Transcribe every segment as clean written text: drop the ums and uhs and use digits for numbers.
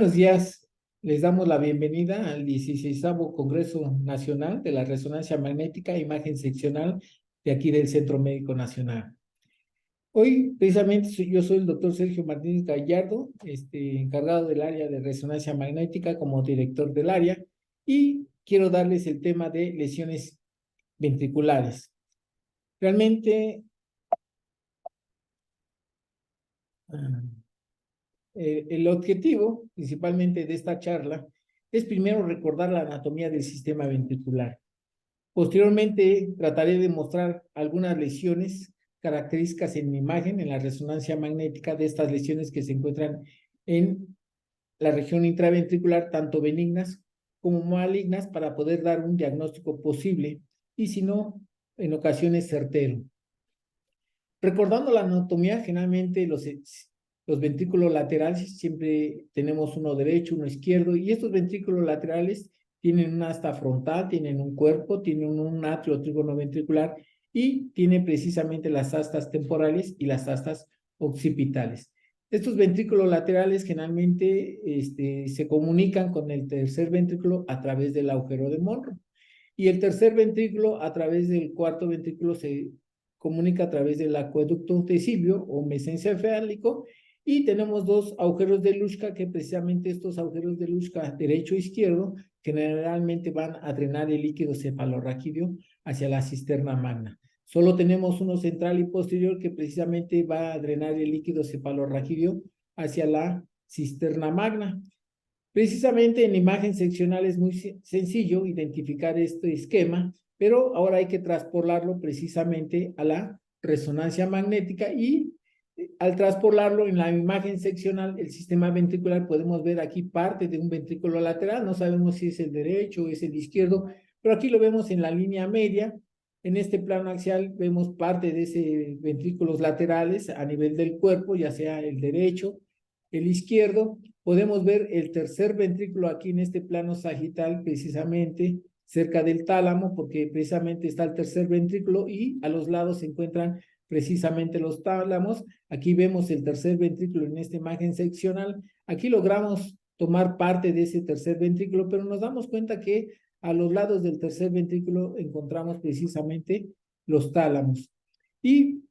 Buenos días, les damos la bienvenida al 16º Congreso Nacional de la Resonancia Magnética e Imagen Seccional de aquí del Centro Médico Nacional. Hoy, precisamente, yo soy el doctor Sergio Martínez Gallardo, encargado del área de resonancia magnética como director del área, y quiero darles el tema de lesiones ventriculares. Realmente, el objetivo principalmente de esta charla es primero recordar la anatomía del sistema ventricular. Posteriormente trataré de mostrar algunas lesiones características en mi imagen, en la resonancia magnética de estas lesiones que se encuentran en la región intraventricular, tanto benignas como malignas, para poder dar un diagnóstico posible y, si no, en ocasiones certero. Recordando la anatomía, generalmente los ventrículos laterales siempre tenemos uno derecho, uno izquierdo, y estos ventrículos laterales tienen una asta frontal, tienen un cuerpo, tienen un atrio trígono ventricular y tienen precisamente las astas temporales y las astas occipitales. Estos ventrículos laterales generalmente se comunican con el tercer ventrículo a través del agujero de Monro, y el tercer ventrículo a través del cuarto ventrículo se comunica a través del acueducto tesíleo o mesencefálico, y tenemos dos agujeros de Luschka, que precisamente estos agujeros de Luschka, derecho e izquierdo, generalmente van a drenar el líquido cefalorraquídeo hacia la cisterna magna. Solo tenemos uno central y posterior que precisamente va a drenar el líquido cefalorraquídeo hacia la cisterna magna. Precisamente en la imagen seccional es muy sencillo identificar este esquema, pero ahora hay que transportarlo precisamente a la resonancia magnética, y al transportarlo en la imagen seccional, el sistema ventricular, podemos ver aquí parte de un ventrículo lateral, no sabemos si es el derecho o es el izquierdo, pero aquí lo vemos en la línea media. En este plano axial vemos parte de esos ventrículos laterales a nivel del cuerpo, ya sea el derecho, el izquierdo. Podemos ver el tercer ventrículo aquí en este plano sagital, precisamente cerca del tálamo, porque precisamente está el tercer ventrículo y a los lados se encuentran precisamente los tálamos. Aquí vemos el tercer ventrículo en esta imagen seccional. Aquí logramos tomar parte de ese tercer ventrículo, pero nos damos cuenta que a los lados del tercer ventrículo encontramos precisamente los tálamos. Y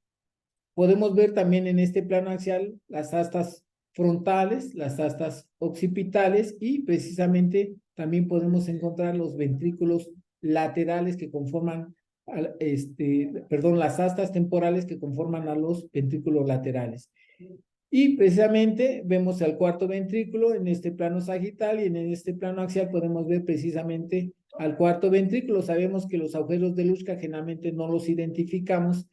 podemos ver también en este plano axial las astas frontales, las astas occipitales, y precisamente también podemos encontrar los ventrículos laterales que conforman, las astas temporales que conforman a los ventrículos laterales. Y precisamente vemos al cuarto ventrículo en este plano sagital, y en este plano axial podemos ver precisamente al cuarto ventrículo. Sabemos que los agujeros de Luschka generalmente no los identificamos,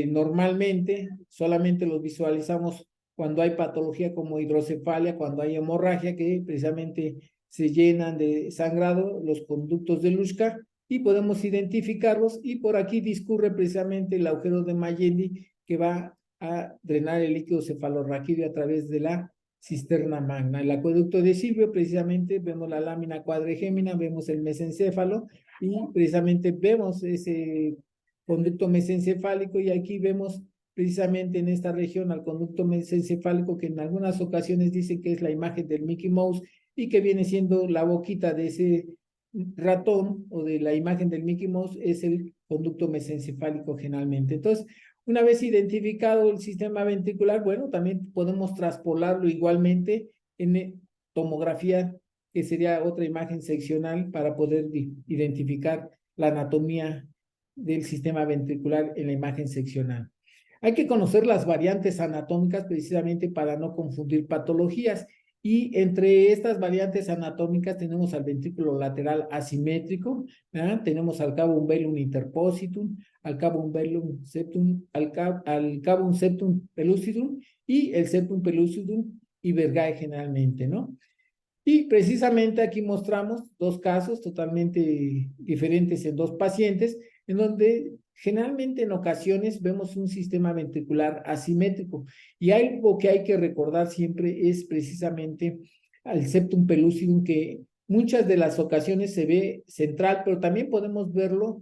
normalmente solamente los visualizamos cuando hay patología como hidrocefalia, cuando hay hemorragia, que precisamente se llenan de sangrado los conductos de Luschka, y podemos identificarlos, y por aquí discurre precisamente el agujero de Magendie, que va a drenar el líquido cefalorraquídeo a través de la cisterna magna. El acueducto de Silvio, precisamente vemos la lámina cuadrigémina, vemos el mesencéfalo, y precisamente vemos ese conducto mesencefálico, y aquí vemos precisamente en esta región al conducto mesencefálico, que en algunas ocasiones dice que es la imagen del Mickey Mouse, y que viene siendo la boquita de ese ratón, o de la imagen del Mickey Mouse, es el conducto mesencefálico generalmente. Entonces, una vez identificado el sistema ventricular, bueno, también podemos traspolarlo igualmente en tomografía, que sería otra imagen seccional para poder identificar la anatomía del sistema ventricular en la imagen seccional. Hay que conocer las variantes anatómicas precisamente para no confundir patologías. Y entre estas variantes anatómicas tenemos al ventrículo lateral asimétrico, ¿verdad? Tenemos al cabum velum interpositum, al cabum velum septum, al cabum septum pellucidum y el septum pellucidum y vergae generalmente, ¿no? Y precisamente aquí mostramos dos casos totalmente diferentes en dos pacientes, en donde generalmente en ocasiones vemos un sistema ventricular asimétrico. Y algo que hay que recordar siempre es precisamente al septum pellucidum, que muchas de las ocasiones se ve central, pero también podemos verlo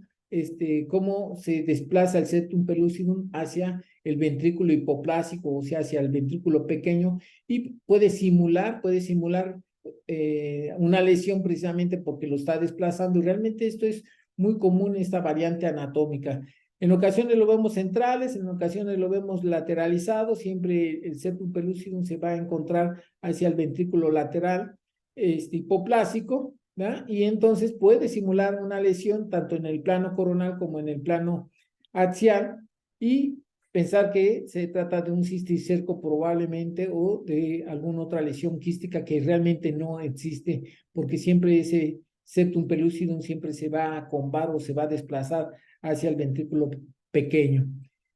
cómo se desplaza el septum pellucidum hacia el ventrículo hipoplásico, o sea, hacia el ventrículo pequeño, y puede simular una lesión precisamente porque lo está desplazando, y realmente esto es muy común, esta variante anatómica. En ocasiones lo vemos centrales, en ocasiones lo vemos lateralizado, siempre el septum pellucidum se va a encontrar hacia el ventrículo lateral hipoplásico, ¿verdad? Y entonces puede simular una lesión tanto en el plano coronal como en el plano axial, y pensar que se trata de un cisticerco probablemente, o de alguna otra lesión quística que realmente no existe, porque siempre ese septum pellucidum siempre se va a combar o se va a desplazar hacia el ventrículo pequeño.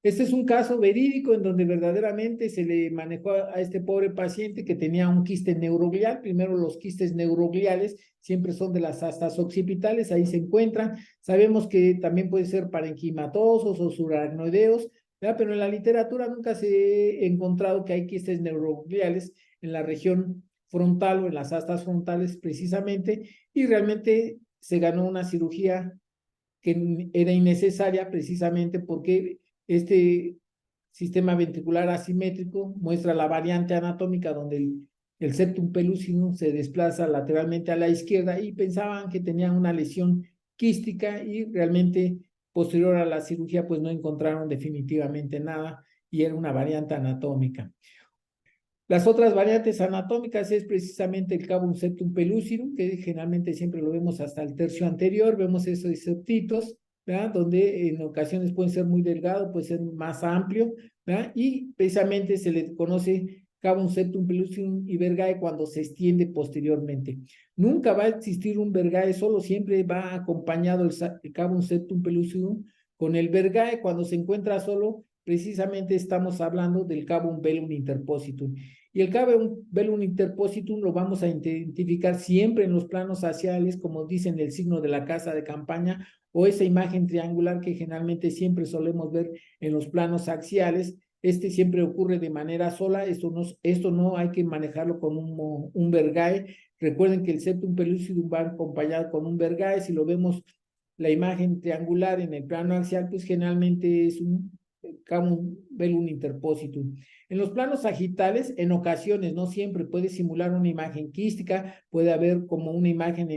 Este es un caso verídico en donde verdaderamente se le manejó a este pobre paciente que tenía un quiste neuroglial. Primero, los quistes neurogliales siempre son de las astas occipitales, ahí se encuentran. Sabemos que también puede ser parenquimatosos o subaracnoideos, ¿verdad? Pero en la literatura nunca se ha encontrado que hay quistes neurogliales en la región frontal o en las astas frontales precisamente, y realmente se ganó una cirugía que era innecesaria precisamente porque este sistema ventricular asimétrico muestra la variante anatómica donde el septum pellucidum se desplaza lateralmente a la izquierda, y pensaban que tenían una lesión quística, y realmente posterior a la cirugía pues no encontraron definitivamente nada, y era una variante anatómica. Las otras variantes anatómicas es precisamente el cavum septum pellucidum, que generalmente siempre lo vemos hasta el tercio anterior, vemos esos septitos, ¿verdad? Donde en ocasiones pueden ser muy delgado, puede ser más amplio, ¿verdad? Y precisamente se le conoce cavum septum pellucidum y vergae cuando se extiende posteriormente. Nunca va a existir un vergae solo, siempre va acompañado el cavum septum pellucidum con el vergae. Cuando se encuentra solo, precisamente estamos hablando del cavum velum interpositum. Y el cavum velum interpositum lo vamos a identificar siempre en los planos axiales, como dicen el signo de la casa de campaña, o esa imagen triangular que generalmente siempre solemos ver en los planos axiales. Este siempre ocurre de manera sola, esto no hay que manejarlo con un vergae. Recuerden que el septum pellucidum va acompañado con un vergae. Si lo vemos la imagen triangular en el plano axial, pues generalmente es un cavum velum interpositum. En los planos sagitales, en ocasiones, no siempre, puede simular una imagen quística, puede haber como una imagen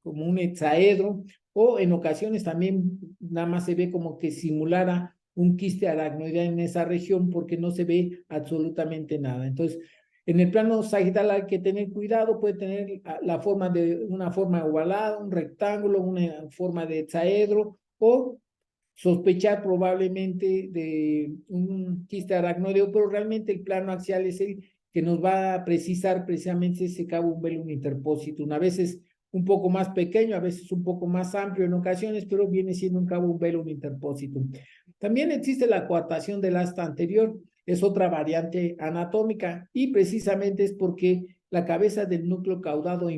como un hexaedro, o en ocasiones también nada más se ve como que simulara un quiste aracnoidal en esa región, porque no se ve absolutamente nada. Entonces, en el plano sagital hay que tener cuidado, puede tener la forma de una forma ovalada, un rectángulo, una forma de hexaedro, o sospechar probablemente de un quiste aracnoideo, pero realmente el plano axial es el que nos va a precisar precisamente ese cavum velum interpositum. A veces un poco más pequeño, a veces un poco más amplio en ocasiones, pero viene siendo un cavum velum interpositum. También existe la coartación del asta anterior, es otra variante anatómica, y precisamente es porque la cabeza del núcleo caudado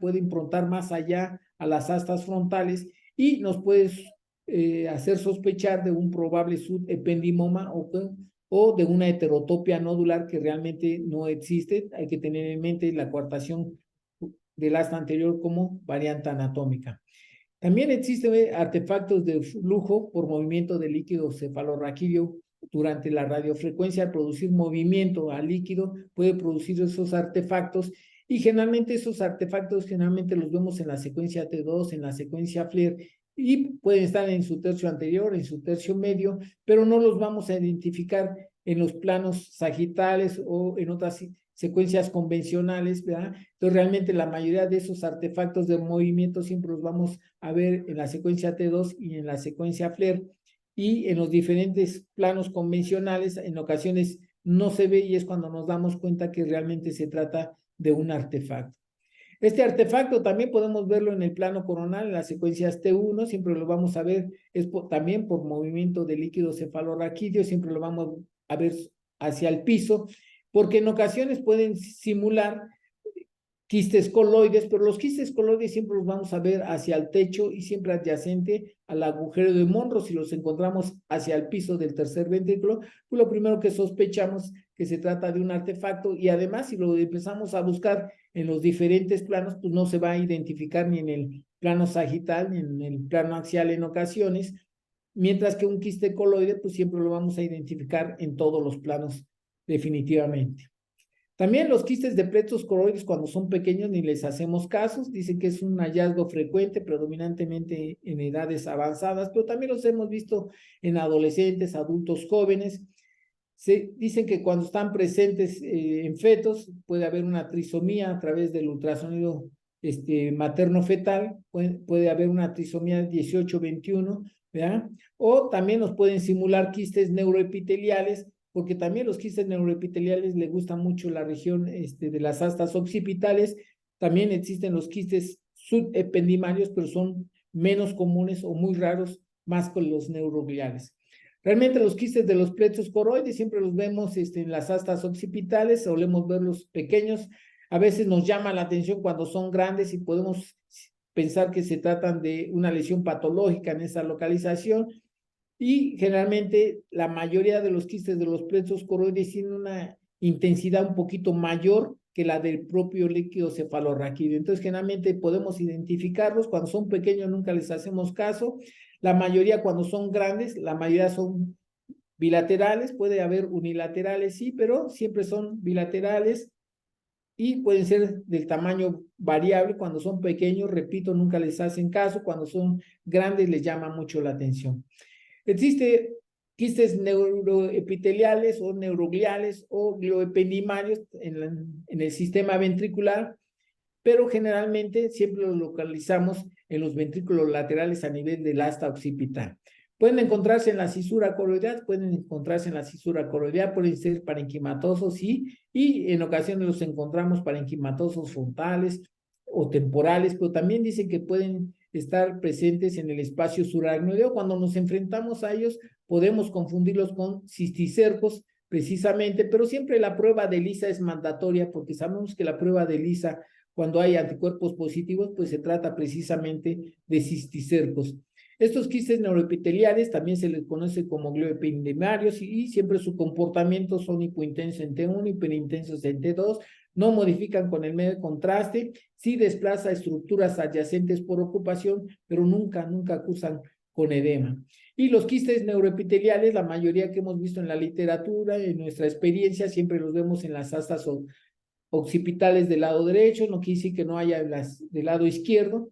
puede improntar más allá a las astas frontales, y nos puede hacer sospechar de un probable subependimoma o de una heterotopia nodular que realmente no existe. Hay que tener en mente la coartación del asta anterior como variante anatómica. También existen artefactos de flujo por movimiento de líquido cefalorraquídeo durante la radiofrecuencia. Al producir movimiento al líquido puede producir esos artefactos, y generalmente esos artefactos los vemos en la secuencia T2, en la secuencia FLIR, y pueden estar en su tercio anterior, en su tercio medio, pero no los vamos a identificar en los planos sagitales o en otras secuencias convencionales, ¿verdad? Entonces, realmente la mayoría de esos artefactos de movimiento siempre los vamos a ver en la secuencia T2 y en la secuencia FLIR, y en los diferentes planos convencionales en ocasiones no se ve, y es cuando nos damos cuenta que realmente se trata de un artefacto. Este artefacto también podemos verlo en el plano coronal, en las secuencias T1, siempre lo vamos a ver, también por movimiento de líquido cefalorraquídeo, siempre lo vamos a ver hacia el piso, porque en ocasiones pueden simular quistes coloides, pero los quistes coloides siempre los vamos a ver hacia el techo y siempre adyacente al agujero de Monro. Si los encontramos hacia el piso del tercer ventrículo, pues lo primero que sospechamos que se trata de un artefacto, y además si lo empezamos a buscar en los diferentes planos, pues no se va a identificar ni en el plano sagital ni en el plano axial en ocasiones, mientras que un quiste coloide, pues siempre lo vamos a identificar en todos los planos definitivamente. También los quistes de pletos coloides cuando son pequeños ni les hacemos casos, dicen que es un hallazgo frecuente, predominantemente en edades avanzadas, pero también los hemos visto en adolescentes, adultos jóvenes. Se dicen que cuando están presentes en fetos puede haber una trisomía a través del ultrasonido materno-fetal, puede haber una trisomía 18-21, ¿verdad? O también nos pueden simular quistes neuroepiteliales, porque también los quistes neuroepiteliales les gusta mucho la región de las astas occipitales. También existen los quistes subependimarios, pero son menos comunes o muy raros, más con los neurogliales. Realmente los quistes de los pletos coroides siempre los vemos en las astas occipitales, solemos verlos pequeños. A veces nos llama la atención cuando son grandes y podemos pensar que se tratan de una lesión patológica en esa localización. Y generalmente la mayoría de los quistes de los pletos coroides tienen una intensidad un poquito mayor que la del propio líquido cefalorraquídeo. Entonces, generalmente podemos identificarlos. Cuando son pequeños nunca les hacemos caso. La mayoría cuando son grandes, la mayoría son bilaterales. Puede haber unilaterales, sí, pero siempre son bilaterales y pueden ser del tamaño variable. Cuando son pequeños, repito, nunca les hacen caso. Cuando son grandes les llama mucho la atención. Existe quistes neuroepiteliales o neurogliales o glioependimarios en el sistema ventricular, pero generalmente siempre los localizamos en los ventrículos laterales a nivel del asta occipital. Pueden encontrarse en la cisura coroidal, pueden ser parenquimatosos, sí, y en ocasiones los encontramos parenquimatosos frontales o temporales, pero también dicen que pueden estar presentes en el espacio subaracnoideo. Cuando nos enfrentamos a ellos, podemos confundirlos con cisticercos, precisamente, pero siempre la prueba de ELISA es mandatoria, porque sabemos que la prueba de ELISA, cuando hay anticuerpos positivos, pues se trata precisamente de cisticercos. Estos quistes neuroepiteliales también se les conoce como glioependimarios y siempre su comportamiento son hipointensos en T1, hiperintensos en T2, no modifican con el medio de contraste, sí desplaza estructuras adyacentes por ocupación, pero nunca acusan con edema. Y los quistes neuroepiteliales, la mayoría que hemos visto en la literatura, en nuestra experiencia, siempre los vemos en las astas occipitales del lado derecho, no quiere decir que no haya las del lado izquierdo.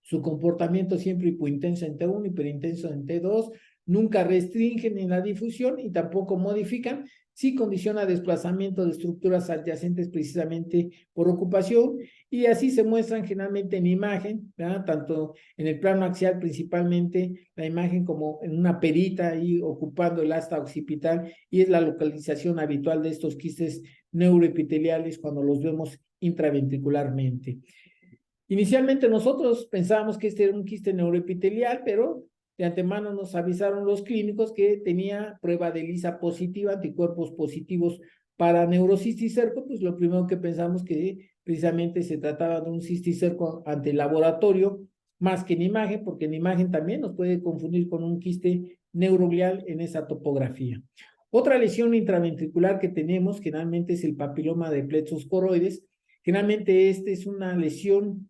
Su comportamiento siempre hipointenso en T1, hiperintenso en T2, nunca restringen en la difusión y tampoco modifican, sí condiciona desplazamiento de estructuras adyacentes precisamente por ocupación, y así se muestran generalmente en imagen, ¿verdad? Tanto en el plano axial principalmente, la imagen como en una perita ahí ocupando el asta occipital, y es la localización habitual de estos quistes neuroepiteliales cuando los vemos intraventricularmente. Inicialmente nosotros pensábamos que este era un quiste neuroepitelial, pero de antemano nos avisaron los clínicos que tenía prueba de ELISA positiva, anticuerpos positivos para neurocisticerco. Pues lo primero que pensamos que precisamente se trataba de un cisticerco ante el laboratorio, más que en imagen, porque en imagen también nos puede confundir con un quiste neuroglial en esa topografía. Otra lesión intraventricular que tenemos generalmente es el papiloma de pletos coroides. Generalmente es una lesión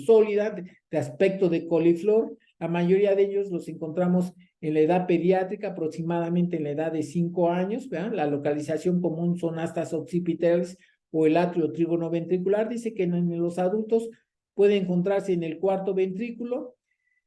sólida, de aspecto de coliflor. La mayoría de ellos los encontramos en la edad pediátrica, aproximadamente en la edad de 5 años, ¿verdad? La localización común son astas occipitales o el atrio trígono ventricular. Dice que en los adultos puede encontrarse en el cuarto ventrículo.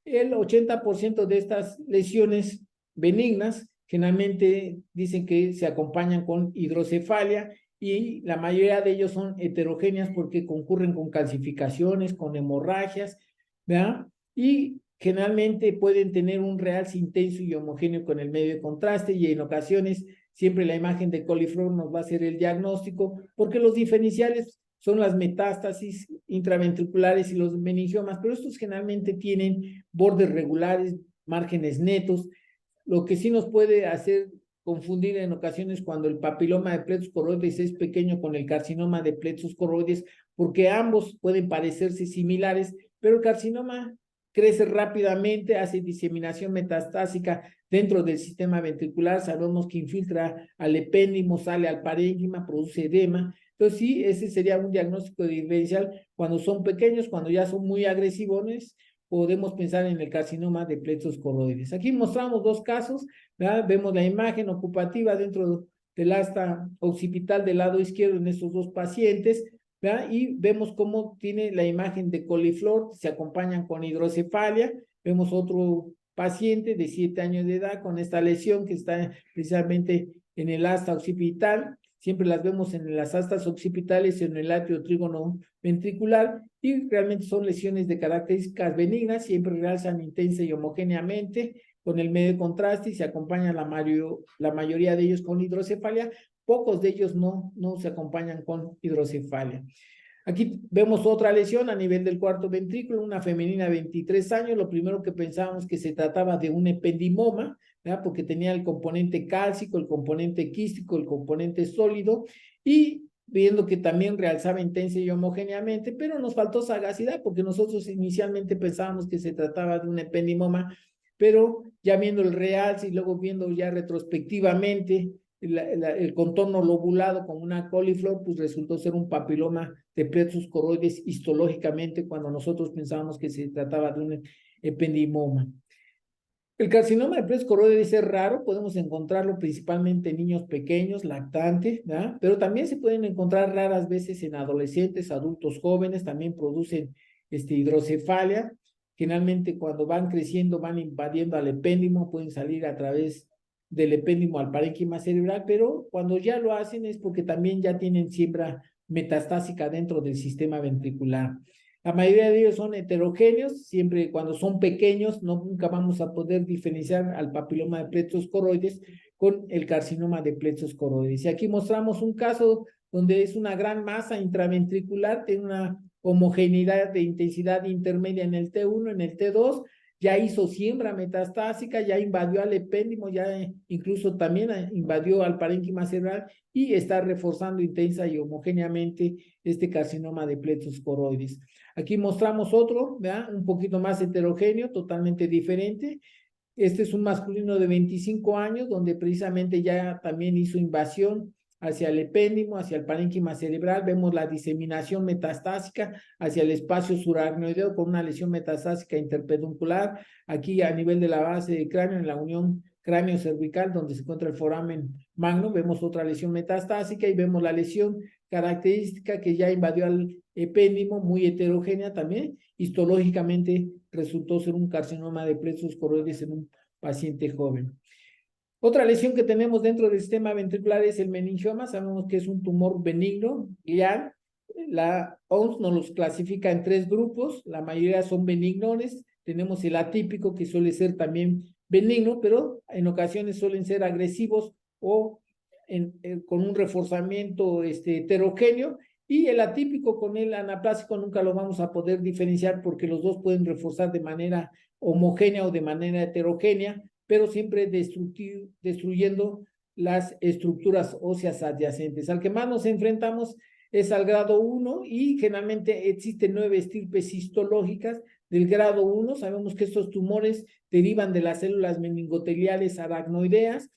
El 80% de estas lesiones benignas generalmente dicen que se acompañan con hidrocefalia, y la mayoría de ellos son heterogéneas porque concurren con calcificaciones, con hemorragias, ¿verdad? Y generalmente pueden tener un realce intenso y homogéneo con el medio de contraste, y en ocasiones siempre la imagen de coliflor nos va a hacer el diagnóstico, porque los diferenciales son las metástasis intraventriculares y los meningiomas, pero estos generalmente tienen bordes regulares, márgenes netos. Lo que sí nos puede hacer confundir en ocasiones cuando el papiloma de pletos coroides es pequeño con el carcinoma de pletos coroides, porque ambos pueden parecerse similares, pero el carcinoma crece rápidamente, hace diseminación metastásica dentro del sistema ventricular, sabemos que infiltra al epéndimo, sale al parénquima, produce edema. Entonces sí, ese sería un diagnóstico diferencial cuando son pequeños. Cuando ya son muy agresivos, podemos pensar en el carcinoma de plexos coroides. Aquí mostramos dos casos, ¿verdad? Vemos la imagen ocupativa dentro del asta occipital del lado izquierdo en estos dos pacientes, ¿verdad? Y vemos cómo tiene la imagen de coliflor, se acompañan con hidrocefalia. Vemos otro paciente de 7 años de edad con esta lesión que está precisamente en el asta occipital. Siempre las vemos en las astas occipitales y en el atrio trígono ventricular, y realmente son lesiones de características benignas, siempre realzan intensa y homogéneamente con el medio de contraste y se acompañan la mayoría de ellos con hidrocefalia. Pocos de ellos no se acompañan con hidrocefalia. Aquí vemos otra lesión a nivel del cuarto ventrículo, una femenina de 23 años. Lo primero que pensábamos que se trataba de un ependimoma, ¿verdad? Porque tenía el componente cálcico, el componente quístico, el componente sólido, y viendo que también realzaba intensa y homogéneamente, pero nos faltó sagacidad porque nosotros inicialmente pensábamos que se trataba de un ependimoma, pero ya viendo el realce y luego viendo ya retrospectivamente el contorno lobulado con una coliflor, pues resultó ser un papiloma de plexos coroides histológicamente cuando nosotros pensábamos que se trataba de un ependimoma. El carcinoma de plexos coroides es raro, podemos encontrarlo principalmente en niños pequeños, lactantes, ¿verdad? Pero también se pueden encontrar raras veces en adolescentes, adultos jóvenes, también producen hidrocefalia. Generalmente cuando van creciendo van invadiendo al epéndimo, pueden salir a través del epéndimo al parénquima cerebral, pero cuando ya lo hacen es porque también ya tienen siembra metastásica dentro del sistema ventricular. La mayoría de ellos son heterogéneos, siempre cuando son pequeños, nunca vamos a poder diferenciar al papiloma de plexos coroides con el carcinoma de plexos coroides. Y aquí mostramos un caso donde es una gran masa intraventricular, tiene una homogeneidad de intensidad intermedia en el T1, en el T2, ya hizo siembra metastásica, ya invadió al epéndimo, ya incluso también invadió al parénquima cerebral y está reforzando intensa y homogéneamente este carcinoma de plexos coroides. Aquí mostramos otro, ¿verdad? Un poquito más heterogéneo, totalmente diferente. Este es un masculino de 25 años, donde precisamente ya también hizo invasión hacia el epéndimo, hacia el parénquima cerebral. Vemos la diseminación metastásica hacia el espacio subaracnoideo con una lesión metastásica interpeduncular. Aquí a nivel de la base del cráneo, en la unión cráneo-cervical, donde se encuentra el foramen magno, vemos otra lesión metastásica y vemos la lesión característica que ya invadió al epéndimo, muy heterogénea también. Histológicamente resultó ser un carcinoma de plexos coroides en un paciente joven. Otra lesión que tenemos dentro del sistema ventricular es el meningioma. Sabemos que es un tumor benigno, glial. La OMS nos los clasifica en 3 grupos, la mayoría son benignones. Tenemos el atípico, que suele ser también benigno, pero en ocasiones suelen ser agresivos o con un reforzamiento heterogéneo, y el atípico con el anaplásico nunca lo vamos a poder diferenciar porque los dos pueden reforzar de manera homogénea o de manera heterogénea, pero siempre destruyendo las estructuras óseas adyacentes. Al que más nos enfrentamos es al grado 1 y generalmente existen 9 estirpes histológicas del grado 1. Sabemos que estos tumores derivan de las células meningoteliales aracnoideas.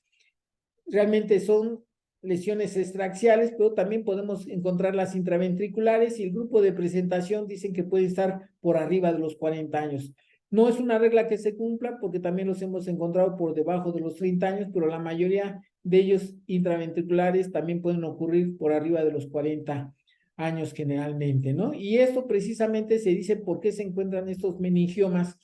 Realmente son lesiones extraaxiales, pero también podemos encontrar las intraventriculares, y el grupo de presentación dicen que puede estar por arriba de los 40 años. No es una regla que se cumpla porque también los hemos encontrado por debajo de los 30 años, pero la mayoría de ellos intraventriculares también pueden ocurrir por arriba de los 40 años generalmente, ¿no? Y esto precisamente se dice por qué se encuentran estos meningiomas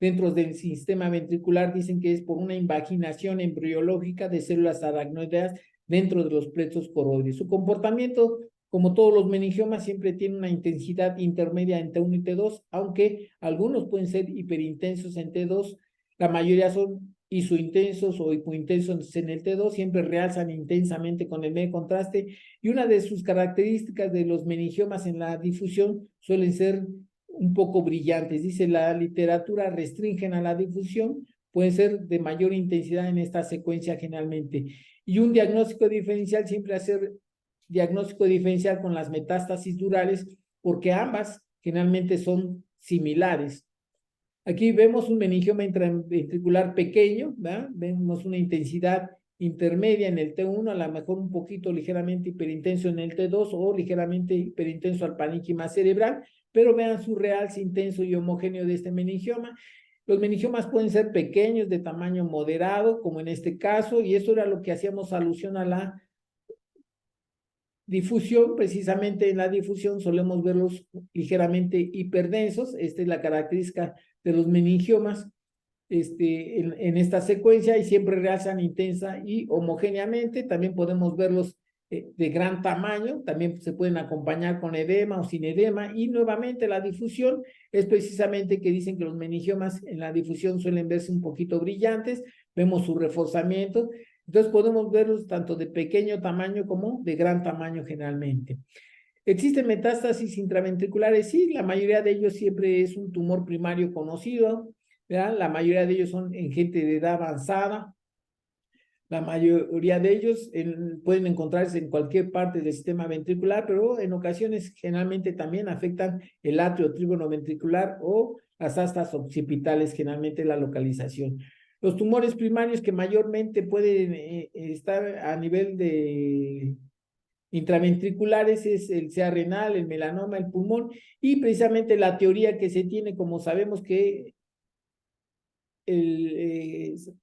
dentro del sistema ventricular. Dicen que es por una invaginación embriológica de células aracnoideas dentro de los plexos coroides. Su comportamiento, como todos los meningiomas, siempre tiene una intensidad intermedia en T1 y T2, aunque algunos pueden ser hiperintensos en T2, la mayoría son isointensos o hipointensos en el T2, siempre realzan intensamente con el medio contraste, y una de sus características de los meningiomas en la difusión suelen ser un poco brillantes. Dice la literatura, restringen a la difusión, pueden ser de mayor intensidad en esta secuencia generalmente. Y un diagnóstico diferencial, siempre hacer diagnóstico diferencial con las metástasis durales, porque ambas generalmente son similares. Aquí vemos un meningioma intraventricular pequeño, ¿verdad? Vemos una intensidad intermedia en el T1, a lo mejor un poquito ligeramente hiperintenso en el T2 o ligeramente hiperintenso al parénquima cerebral, pero vean su realce intenso y homogéneo de este meningioma. Los meningiomas pueden ser pequeños, de tamaño moderado, como en este caso, y eso era lo que hacíamos alusión a la difusión. Precisamente en la difusión solemos verlos ligeramente hiperdensos. Esta es la característica de los meningiomas en esta secuencia, y siempre realzan intensa y homogéneamente. También podemos verlos de gran tamaño, también se pueden acompañar con edema o sin edema, y nuevamente la difusión es precisamente que dicen que los meningiomas en la difusión suelen verse un poquito brillantes, vemos su reforzamiento, entonces podemos verlos tanto de pequeño tamaño como de gran tamaño generalmente. ¿Existen metástasis intraventriculares? Sí, la mayoría de ellos siempre es un tumor primario conocido, ¿verdad? La mayoría de ellos son en gente de edad avanzada. La mayoría de ellos pueden encontrarse en cualquier parte del sistema ventricular, pero en ocasiones generalmente también afectan el atrio trígono-ventricular o las astas occipitales, generalmente la localización. Los tumores primarios que mayormente pueden estar a nivel de intraventriculares es el CA renal, el melanoma, el pulmón, y precisamente la teoría que se tiene, como sabemos que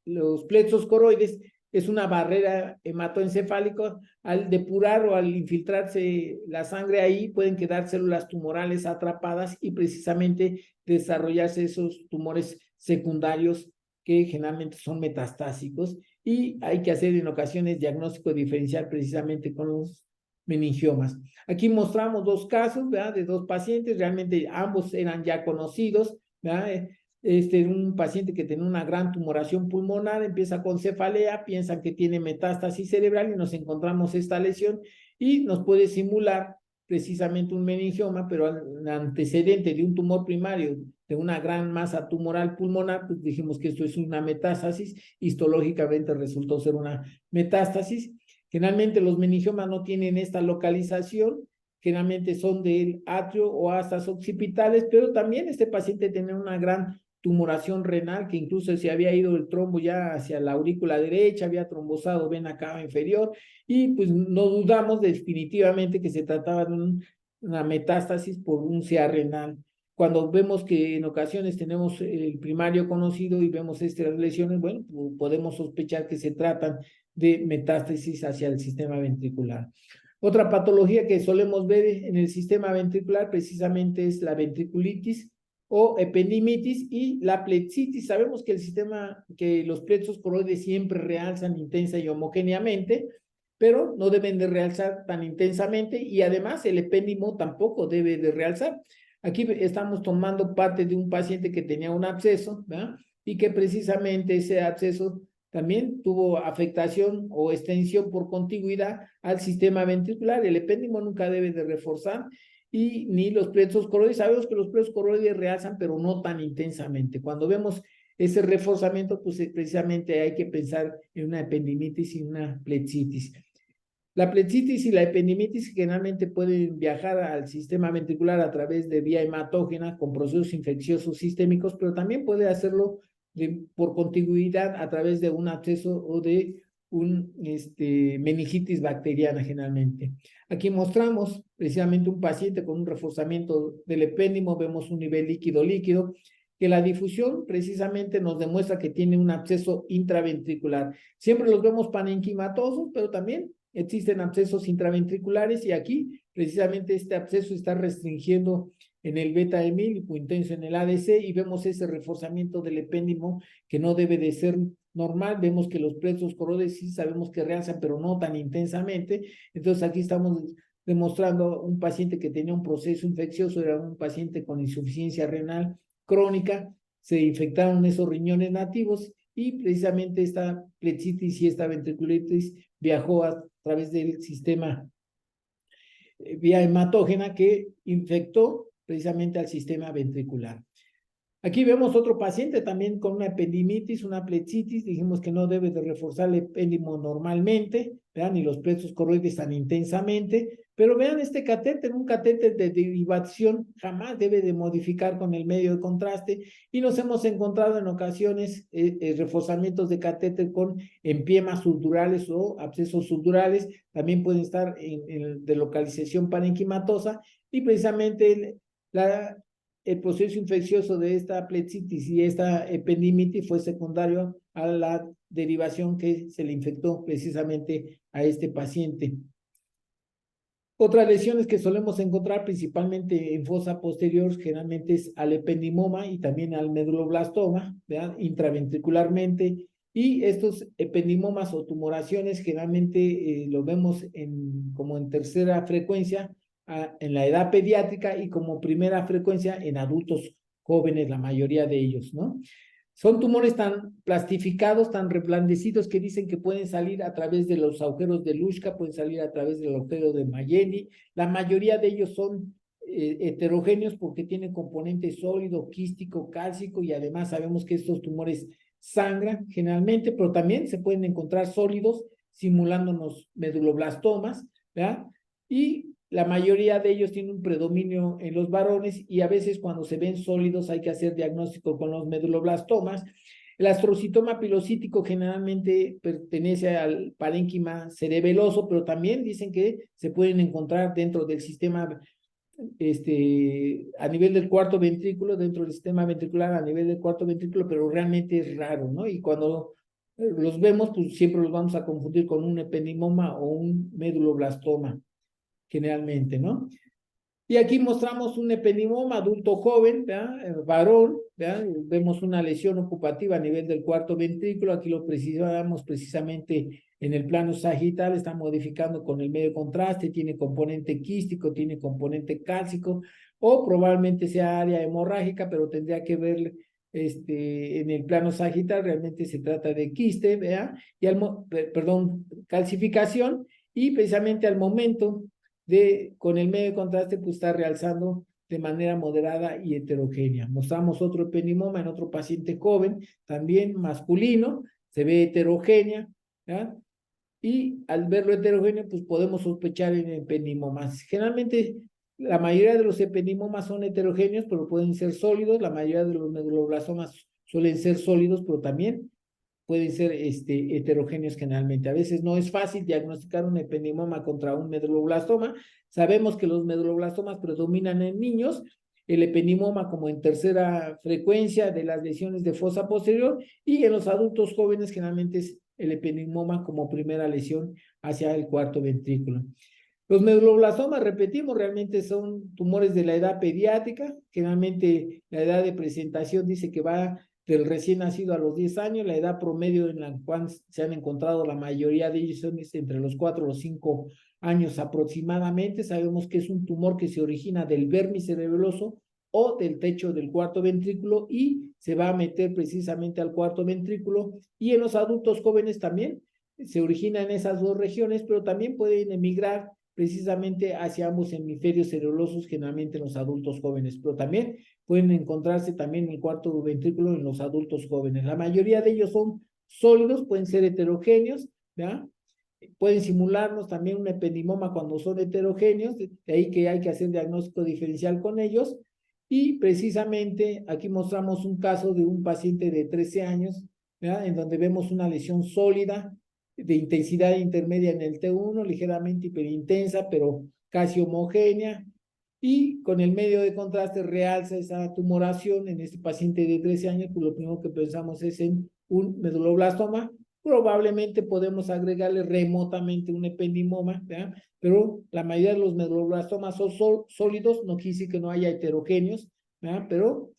los plexos coroides es una barrera hematoencefálica, al depurar o al infiltrarse la sangre ahí pueden quedar células tumorales atrapadas y precisamente desarrollarse esos tumores secundarios que generalmente son metastásicos, y hay que hacer en ocasiones diagnóstico diferencial precisamente con los meningiomas. Aquí mostramos dos casos, ¿verdad? De dos pacientes, realmente ambos eran ya conocidos, ¿verdad? Un paciente que tiene una gran tumoración pulmonar, empieza con cefalea, piensan que tiene metástasis cerebral y nos encontramos esta lesión, y nos puede simular precisamente un meningioma, pero al antecedente de un tumor primario de una gran masa tumoral pulmonar, pues dijimos que esto es una metástasis, histológicamente resultó ser una metástasis. Generalmente los meningiomas no tienen esta localización, generalmente son del atrio o astas occipitales, pero también este paciente tenía una gran tumoración renal, que incluso se había ido el trombo ya hacia la aurícula derecha, había trombosado vena cava inferior, y pues no dudamos definitivamente que se trataba de una metástasis por un CA renal. Cuando vemos que en ocasiones tenemos el primario conocido y vemos estas lesiones, bueno, podemos sospechar que se tratan de metástasis hacia el sistema ventricular. Otra patología que solemos ver en el sistema ventricular precisamente es la ventriculitis o ependimitis y la plexitis. Sabemos que los plexos coroides siempre realzan intensa y homogéneamente, pero no deben de realzar tan intensamente, y además el epéndimo tampoco debe de realzar. Aquí estamos tomando parte de un paciente que tenía un absceso, ¿verdad? Y que precisamente ese absceso también tuvo afectación o extensión por contigüidad al sistema ventricular. El epéndimo nunca debe de reforzar, y ni los plexos coroides. Sabemos que los plexos coroides realzan, pero no tan intensamente. Cuando vemos ese reforzamiento, pues precisamente hay que pensar en una ependimitis y una plexitis. La plexitis y la ependimitis generalmente pueden viajar al sistema ventricular a través de vía hematógena con procesos infecciosos sistémicos, pero también puede hacerlo por contigüidad a través de un absceso o de un meningitis bacteriana generalmente. Aquí mostramos precisamente un paciente con un reforzamiento del epéndimo, vemos un nivel líquido-líquido, que la difusión precisamente nos demuestra que tiene un absceso intraventricular. Siempre los vemos parenquimatosos, pero también existen abscesos intraventriculares, y aquí precisamente este absceso está restringiendo en el beta hemílico intenso en el ADC, y vemos ese reforzamiento del epéndimo que no debe de ser normal. Vemos que los plexos coroides sí sabemos que realzan, pero no tan intensamente. Entonces aquí estamos demostrando un paciente que tenía un proceso infeccioso, era un paciente con insuficiencia renal crónica, se infectaron esos riñones nativos, y precisamente esta plexitis y esta ventriculitis viajó a través del sistema vía hematógena que infectó precisamente al sistema ventricular. Aquí vemos otro paciente también con una ependimitis, una plexitis. Dijimos que no debe de reforzar el epéndimo normalmente, vean, ni los plexos coroides tan intensamente, pero vean este catéter, un catéter de derivación jamás debe de modificar con el medio de contraste, y nos hemos encontrado en ocasiones reforzamientos de catéter con empiemas subdurales o abscesos subdurales, también pueden estar de localización parenquimatosa, y precisamente el proceso infeccioso de esta plexitis y esta ependimitis fue secundario a la derivación que se le infectó precisamente a este paciente. Otras lesiones que solemos encontrar principalmente en fosa posterior generalmente es al ependimoma y también al meduloblastoma, ¿verdad? Intraventricularmente, y estos ependimomas o tumoraciones generalmente lo vemos como en tercera frecuencia en la edad pediátrica y como primera frecuencia en adultos jóvenes, la mayoría de ellos, ¿no? Son tumores tan plastificados, tan reblandecidos, que dicen que pueden salir a través de los agujeros de Luschka, pueden salir a través del agujero de Mayeni. La mayoría de ellos son heterogéneos porque tienen componente sólido, quístico, cálcico, y además sabemos que estos tumores sangran generalmente, pero también se pueden encontrar sólidos simulándonos meduloblastomas, ¿verdad? Y la mayoría de ellos tienen un predominio en los varones, y a veces cuando se ven sólidos hay que hacer diagnóstico con los meduloblastomas. El astrocitoma pilocítico generalmente pertenece al parénquima cerebeloso, pero también dicen que se pueden encontrar dentro del sistema, a nivel del cuarto ventrículo, dentro del sistema ventricular a nivel del cuarto ventrículo, pero realmente es raro, ¿no? Y cuando los vemos, pues siempre los vamos a confundir con un ependimoma o un meduloblastoma, generalmente, ¿no? Y aquí mostramos un ependimoma adulto joven, ¿verdad? Varón, ¿verdad? Vemos una lesión ocupativa a nivel del cuarto ventrículo. Aquí lo precisamos precisamente en el plano sagital, está modificando con el medio contraste, tiene componente quístico, tiene componente cálcico, o probablemente sea área hemorrágica, pero tendría que ver en el plano sagital, realmente se trata de quiste, ¿verdad? Y perdón, calcificación, y precisamente al momento con el medio de contraste, pues está realzando de manera moderada y heterogénea. Mostramos otro ependimoma en otro paciente joven, también masculino, se ve heterogénea, ¿verdad? Y al verlo heterogéneo, pues podemos sospechar en ependimomas. Generalmente, la mayoría de los ependimomas son heterogéneos, pero pueden ser sólidos. La mayoría de los meduloblastomas suelen ser sólidos, pero también pueden ser heterogéneos generalmente. A veces no es fácil diagnosticar un ependimoma contra un meduloblastoma. Sabemos que los meduloblastomas predominan en niños, el ependimoma como en tercera frecuencia de las lesiones de fosa posterior, y en los adultos jóvenes generalmente es el ependimoma como primera lesión hacia el cuarto ventrículo. Los meduloblastomas, repetimos, realmente son tumores de la edad pediátrica. Generalmente la edad de presentación dice que va del recién nacido a los 10 años. La edad promedio en la cual se han encontrado la mayoría de ellos son entre los 4 o los 5 años aproximadamente. Sabemos que es un tumor que se origina del vermis cerebeloso o del techo del cuarto ventrículo, y se va a meter precisamente al cuarto ventrículo, y en los adultos jóvenes también se origina en esas dos regiones, pero también pueden emigrar precisamente hacia ambos hemisferios cerebelosos, generalmente en los adultos jóvenes, pero también pueden encontrarse también en el cuarto ventrículo en los adultos jóvenes. La mayoría de ellos son sólidos, pueden ser heterogéneos, ¿verdad? Pueden simularnos también un ependimoma cuando son heterogéneos, de ahí que hay que hacer diagnóstico diferencial con ellos. Y precisamente aquí mostramos un caso de un paciente de 13 años, ¿verdad? En donde vemos una lesión sólida de intensidad intermedia en el T1, ligeramente hiperintensa, pero casi homogénea, y con el medio de contraste realza esa tumoración en este paciente de 13 años, pues lo primero que pensamos es en un meduloblastoma. Probablemente podemos agregarle remotamente un ependimoma, ¿verdad? Pero la mayoría de los meduloblastomas son sólidos, no quiere decir que no haya heterogéneos, ¿verdad? Pero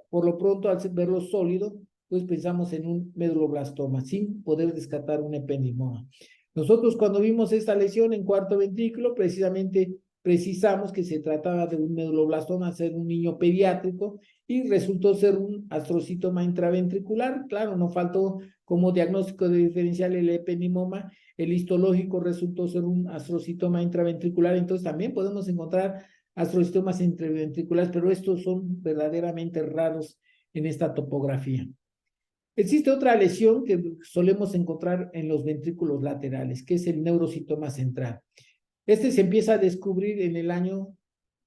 por lo pronto, al verlo sólido, pues pensamos en un meduloblastoma, sin poder descartar un ependimoma. Nosotros cuando vimos esta lesión en cuarto ventrículo, precisamente precisamos que se trataba de un meduloblastoma, ser un niño pediátrico, y resultó ser un astrocitoma intraventricular. Claro, no faltó como diagnóstico de diferencial el ependimoma. El histológico resultó ser un astrocitoma intraventricular, entonces también podemos encontrar astrocitomas intraventriculares, pero estos son verdaderamente raros en esta topografía. Existe otra lesión que solemos encontrar en los ventrículos laterales, que es el neurocitoma central. Este se empieza a descubrir en el año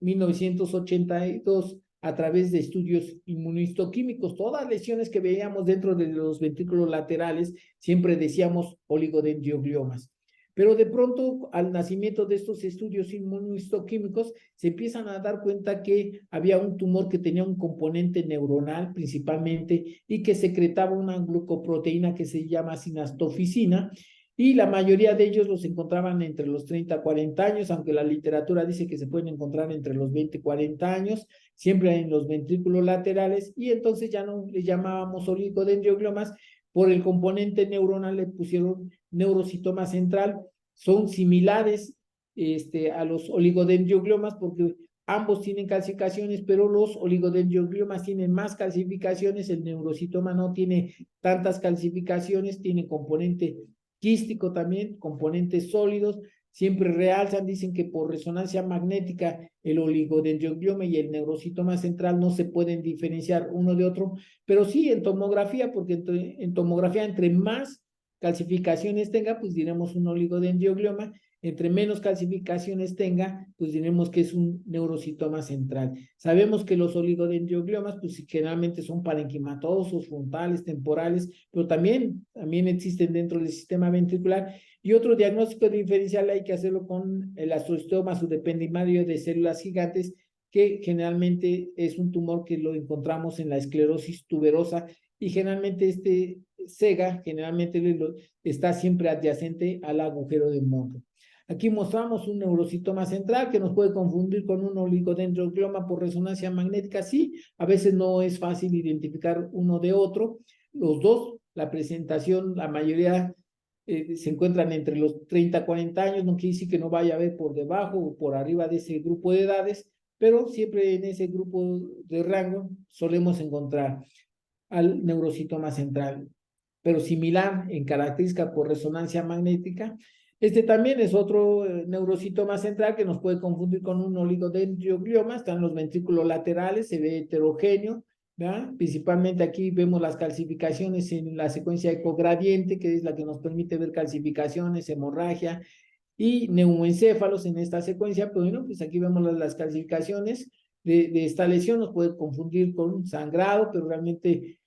1982 a través de estudios inmunistoquímicos. Todas las lesiones que veíamos dentro de los ventrículos laterales siempre decíamos oligodendrogliomas. Pero de pronto, al nacimiento de estos estudios inmunistoquímicos, se empiezan a dar cuenta que había un tumor que tenía un componente neuronal principalmente y que secretaba una glucoproteína que se llama sinastoficina, y la mayoría de ellos los encontraban entre los 30 a 40 años, aunque la literatura dice que se pueden encontrar entre los 20 y 40 años, siempre en los ventrículos laterales, y entonces ya no le llamábamos oligodendrogliomas. Por el componente neuronal le pusieron neurocitoma central. Son similares a los oligodendrogliomas porque ambos tienen calcificaciones, pero los oligodendrogliomas tienen más calcificaciones, el neurocitoma no tiene tantas calcificaciones, tiene componente quístico también, componentes sólidos. Siempre realzan, dicen que por resonancia magnética el oligodendroglioma y el neurocitoma central no se pueden diferenciar uno de otro, pero sí en tomografía, porque en tomografía entre más calcificaciones tenga, pues diremos un oligodendroglioma, entre menos calcificaciones tenga, pues diremos que es un neurocitoma central. Sabemos que los oligodendrogliomas, pues generalmente son parenquimatosos, frontales, temporales, pero también existen dentro del sistema ventricular. Y otro diagnóstico diferencial hay que hacerlo con el astrocitoma subependimario de células gigantes, que generalmente es un tumor que lo encontramos en la esclerosis tuberosa, y generalmente este SEGA generalmente está siempre adyacente al agujero de Monro. Aquí mostramos un neurocitoma central que nos puede confundir con un oligodendroglioma por resonancia magnética. Sí, a veces no es fácil identificar uno de otro. Los dos, la presentación, la mayoría se encuentran entre los 30 a 40 años, no quiere decir que no vaya a haber por debajo o por arriba de ese grupo de edades, pero siempre en ese grupo de rango solemos encontrar al neurocitoma central, pero similar en característica por resonancia magnética. Este también es otro neurocitoma central que nos puede confundir con un oligodendroglioma. Están los ventrículos laterales, se ve heterogéneo, ¿verdad? Principalmente aquí vemos las calcificaciones en la secuencia ecogradiente, que es la que nos permite ver calcificaciones, hemorragia y neumoencéfalos en esta secuencia. Pero bueno, pues aquí vemos las calcificaciones de esta lesión. Nos puede confundir con sangrado, pero realmente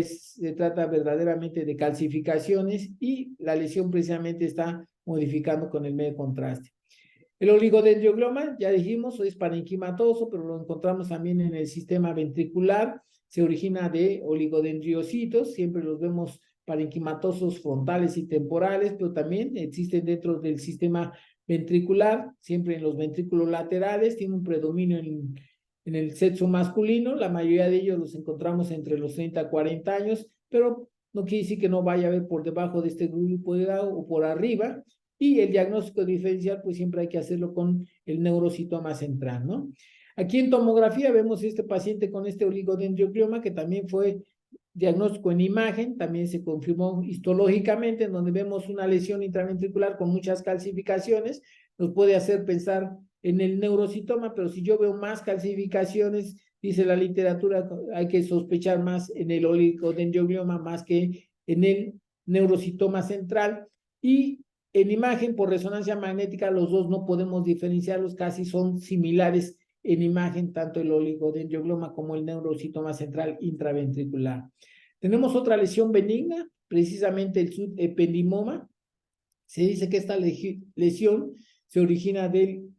se trata verdaderamente de calcificaciones, y la lesión precisamente está modificando con el medio contraste. El oligodendroglioma, ya dijimos, es parenquimatoso, pero lo encontramos también en el sistema ventricular. Se origina de oligodendriocitos, siempre los vemos parenquimatosos frontales y temporales, pero también existen dentro del sistema ventricular, siempre en los ventrículos laterales. Tiene un predominio en el sexo masculino. La mayoría de ellos los encontramos entre los 30 a 40 años, pero no quiere decir que no vaya a haber por debajo de este grupo de edad o por arriba. Y el diagnóstico diferencial, pues siempre hay que hacerlo con el neurocitoma central, ¿no? Aquí en tomografía vemos este paciente con este oligodendroglioma, que también fue diagnóstico en imagen, también se confirmó histológicamente, en donde vemos una lesión intraventricular con muchas calcificaciones. Nos puede hacer pensar en el neurocitoma, pero si yo veo más calcificaciones, dice la literatura, hay que sospechar más en el oligodendroglioma más que en el neurocitoma central. Y en imagen por resonancia magnética, los dos no podemos diferenciarlos, casi son similares en imagen, tanto el oligodendroglioma como el neurocitoma central intraventricular. Tenemos otra lesión benigna, precisamente el subependimoma. Se dice que esta lesión se origina del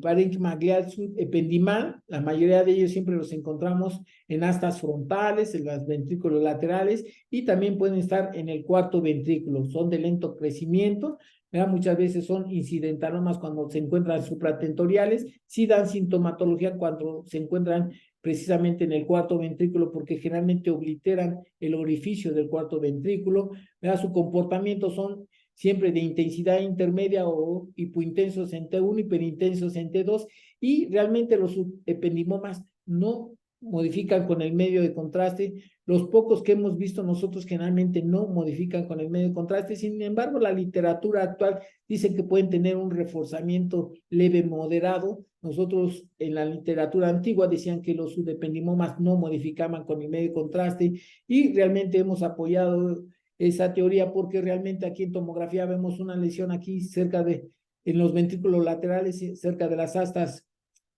parénquima glial subependimal. La mayoría de ellos siempre los encontramos en astas frontales, en los ventrículos laterales, y también pueden estar en el cuarto ventrículo. Son de lento crecimiento, ¿verdad? Muchas veces son incidentalomas cuando se encuentran supratentoriales. Sí dan sintomatología cuando se encuentran precisamente en el cuarto ventrículo, porque generalmente obliteran el orificio del cuarto ventrículo, ¿verdad? Su comportamiento son siempre de intensidad intermedia o hipointensos en T1, hiperintensos en T2, y realmente los ependimomas no modifican con el medio de contraste. Los pocos que hemos visto nosotros generalmente no modifican con el medio de contraste. Sin embargo, la literatura actual dice que pueden tener un reforzamiento leve moderado. Nosotros en la literatura antigua decían que los ependimomas no modificaban con el medio de contraste y realmente hemos apoyado esa teoría porque realmente aquí en tomografía vemos una lesión aquí cerca de, en los ventrículos laterales, cerca de las astas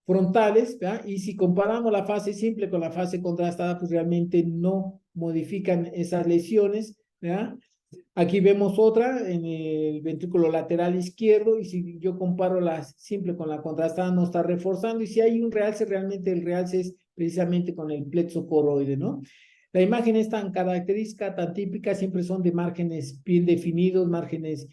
frontales, ¿verdad? Y si comparamos la fase simple con la fase contrastada, pues realmente no modifican esas lesiones, ¿verdad? Aquí vemos otra en el ventrículo lateral izquierdo y si yo comparo la simple con la contrastada no está reforzando y si hay un realce, realmente el realce es precisamente con el plexo coroide, ¿no? La imagen es tan característica, tan típica, siempre son de márgenes bien definidos, márgenes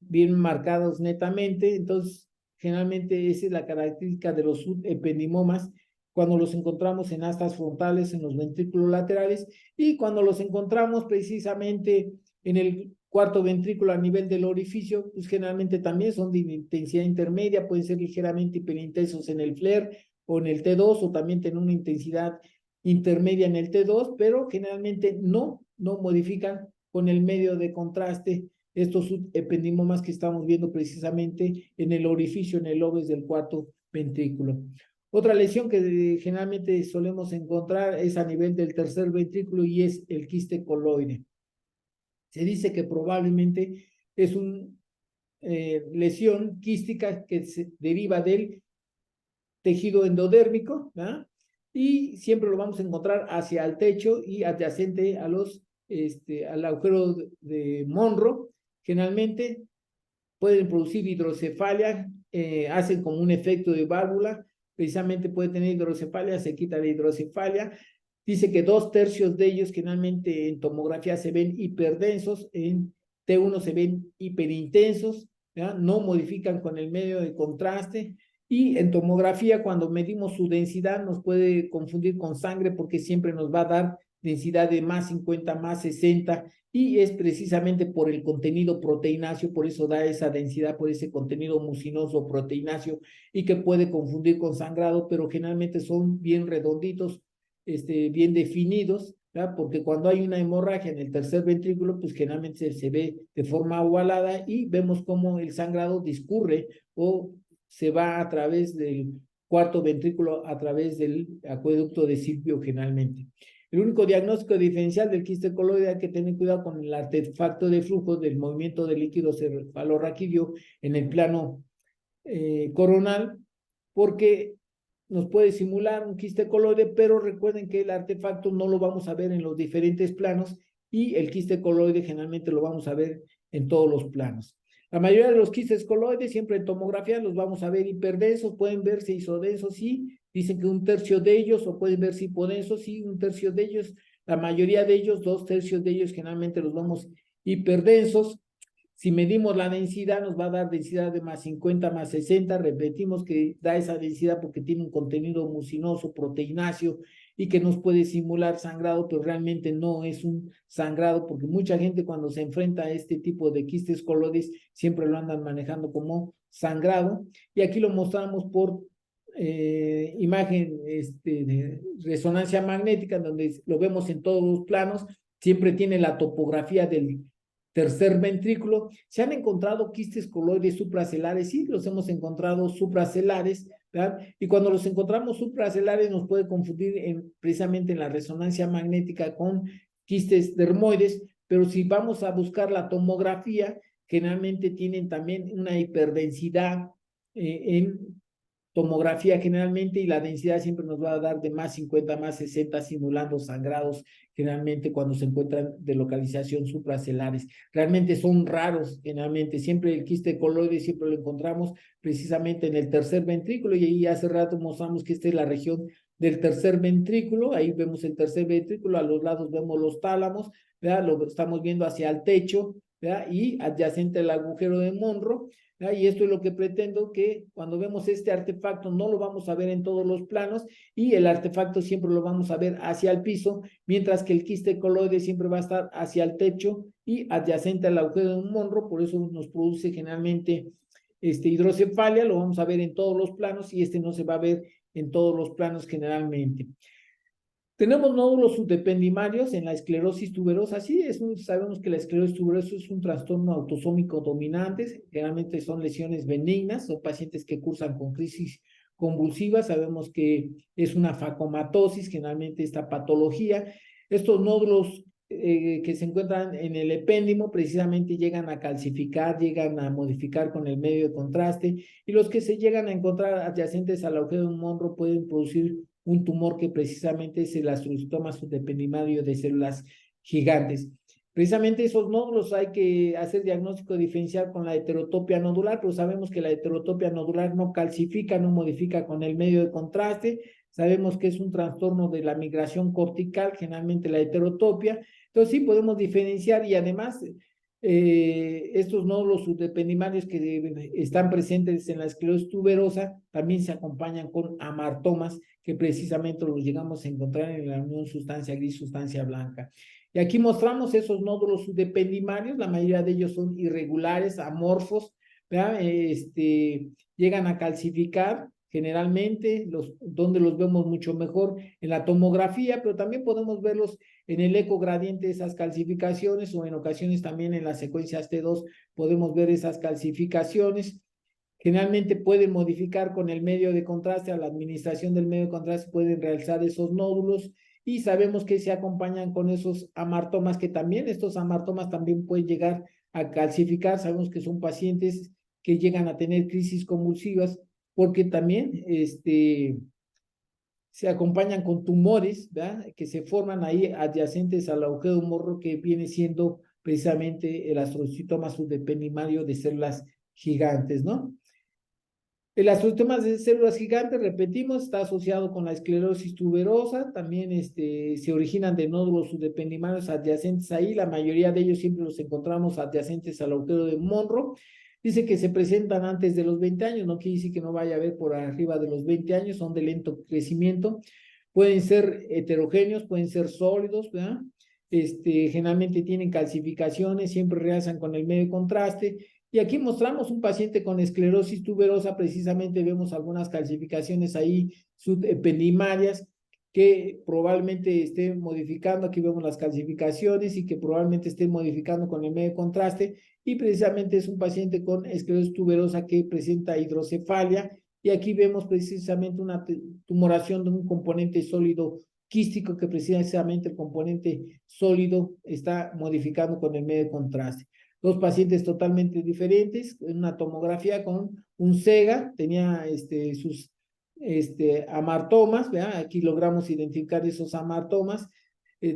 bien marcados netamente, entonces generalmente esa es la característica de los ependimomas cuando los encontramos en astas frontales, en los ventrículos laterales, y cuando los encontramos precisamente en el cuarto ventrículo a nivel del orificio, pues generalmente también son de intensidad intermedia, pueden ser ligeramente hiperintensos en el FLAIR o en el T2, o también tener una intensidad intermedia en el T2, pero generalmente no modifican con el medio de contraste estos ependimomas que estamos viendo precisamente en el orificio, en el lobes del cuarto ventrículo. Otra lesión que generalmente solemos encontrar es a nivel del tercer ventrículo y es el quiste coloide. Se dice que probablemente es una lesión quística que se deriva del tejido endodérmico, ¿verdad? Y siempre lo vamos a encontrar hacia el techo y adyacente a los, al agujero de Monro. Generalmente pueden producir hidrocefalia, hacen como un efecto de válvula, precisamente puede tener hidrocefalia, se quita la hidrocefalia. Dice que 2/3 de ellos generalmente en tomografía se ven hiperdensos, en T1 se ven hiperintensos, ¿ya? No modifican con el medio de contraste. Y en tomografía, cuando medimos su densidad, nos puede confundir con sangre porque siempre nos va a dar densidad de más 50, más 60, y es precisamente por el contenido proteináceo, por eso da esa densidad, por ese contenido mucinoso proteináceo, y que puede confundir con sangrado, pero generalmente son bien redonditos, bien definidos, ¿verdad? Porque cuando hay una hemorragia en el tercer ventrículo, pues generalmente se ve de forma ovalada y vemos cómo el sangrado discurre o se va a través del cuarto ventrículo, a través del acueducto de Silvio generalmente. El único diagnóstico diferencial del quiste coloide, hay que tener cuidado con el artefacto de flujo del movimiento del líquido cefalorraquídeo en el plano coronal, porque nos puede simular un quiste coloide, pero recuerden que el artefacto no lo vamos a ver en los diferentes planos y el quiste coloide generalmente lo vamos a ver en todos los planos. La mayoría de los quistes coloides, siempre en tomografía, los vamos a ver hiperdensos, pueden verse isodensos, sí, dicen que 1/3 de ellos, o pueden verse hipodensos, sí, 1/3 de ellos, la mayoría de ellos, 2/3 de ellos, generalmente los vemos hiperdensos. Si medimos la densidad, nos va a dar densidad de más 50, más 60. Repetimos que da esa densidad porque tiene un contenido mucinoso, proteináceo, y que nos puede simular sangrado, pero realmente no es un sangrado, porque mucha gente cuando se enfrenta a este tipo de quistes coloides siempre lo andan manejando como sangrado. Y aquí lo mostramos por imagen de resonancia magnética, donde lo vemos en todos los planos. Siempre tiene la topografía del tercer ventrículo. Se han encontrado quistes coloides supracelares, sí, los hemos encontrado supracelares, ¿verdad? Y cuando los encontramos supracelares nos puede confundir precisamente en la resonancia magnética con quistes dermoides, pero si vamos a buscar la tomografía, generalmente tienen también una hiperdensidad en tomografía generalmente, y la densidad siempre nos va a dar de más 50, más 60, simulando sangrados generalmente cuando se encuentran de localización supracelares. Realmente son raros generalmente, siempre el quiste coloide siempre lo encontramos precisamente en el tercer ventrículo, y ahí hace rato mostramos que esta es la región del tercer ventrículo. Ahí vemos el tercer ventrículo, a los lados vemos los tálamos, ¿verdad? Lo estamos viendo hacia el techo, ¿verdad? Y adyacente al agujero de Monro. Y esto es lo que pretendo, que cuando vemos este artefacto no lo vamos a ver en todos los planos, y el artefacto siempre lo vamos a ver hacia el piso, mientras que el quiste coloide siempre va a estar hacia el techo y adyacente al agujero de un Monro. Por eso nos produce generalmente hidrocefalia lo vamos a ver en todos los planos y no se va a ver en todos los planos generalmente. Tenemos nódulos subdependimarios en la esclerosis tuberosa. Sí, sabemos que la esclerosis tuberosa es un trastorno autosómico dominante. Generalmente son lesiones benignas, son pacientes que cursan con crisis convulsivas. Sabemos que es una facomatosis, generalmente esta patología. Estos nódulos que se encuentran en el epéndimo precisamente llegan a calcificar, llegan a modificar con el medio de contraste, y los que se llegan a encontrar adyacentes al agujero de Monro pueden producir un tumor que precisamente es el astrocitoma subdependimario de células gigantes. Precisamente esos nódulos hay que hacer diagnóstico diferencial con la heterotopia nodular, pero sabemos que la heterotopia nodular no calcifica, no modifica con el medio de contraste. Sabemos que es un trastorno de la migración cortical, generalmente la heterotopia. Entonces sí podemos diferenciar, y además estos nódulos subdependimarios que están presentes en la esclerosis tuberosa también se acompañan con amartomas, que precisamente los llegamos a encontrar en la unión sustancia gris, sustancia blanca. Y aquí mostramos esos nódulos subdependimarios, la mayoría de ellos son irregulares, amorfos, ¿verdad? Llegan a calcificar generalmente, donde los vemos mucho mejor en la tomografía, pero también podemos verlos en el eco gradiente, esas calcificaciones, o en ocasiones también en las secuencias T2 podemos ver esas calcificaciones. Generalmente pueden modificar con el medio de contraste, a la administración del medio de contraste pueden realzar esos nódulos, y sabemos que se acompañan con esos amartomas, que también estos amartomas también pueden llegar a calcificar. Sabemos que son pacientes que llegan a tener crisis convulsivas, porque también se acompañan con tumores, ¿verdad?, que se forman ahí adyacentes al agujero de Monro, que viene siendo precisamente el astrocitoma subdependimario de células gigantes, ¿no? El astrocitoma de células gigantes, repetimos, está asociado con la esclerosis tuberosa. También se originan de nódulos subdependimarios adyacentes ahí. La mayoría de ellos siempre los encontramos adyacentes al agujero de Monro. Dice que se presentan antes de los 20 años, no quiere decir que no vaya a haber por arriba de los 20 años, son de lento crecimiento. Pueden ser heterogéneos, pueden ser sólidos, ¿verdad? Generalmente tienen calcificaciones, siempre realzan con el medio de contraste. Y aquí mostramos un paciente con esclerosis tuberosa, precisamente vemos algunas calcificaciones ahí subependimarias que probablemente esté modificando. Aquí vemos las calcificaciones y que probablemente esté modificando con el medio de contraste, y precisamente es un paciente con esclerosis tuberosa que presenta hidrocefalia, y aquí vemos precisamente una tumoración de un componente sólido quístico, que precisamente el componente sólido está modificando con el medio de contraste. Dos pacientes totalmente diferentes, en una tomografía con un SEGA, tenía sus amartomas, ¿verdad? Aquí logramos identificar esos amartomas.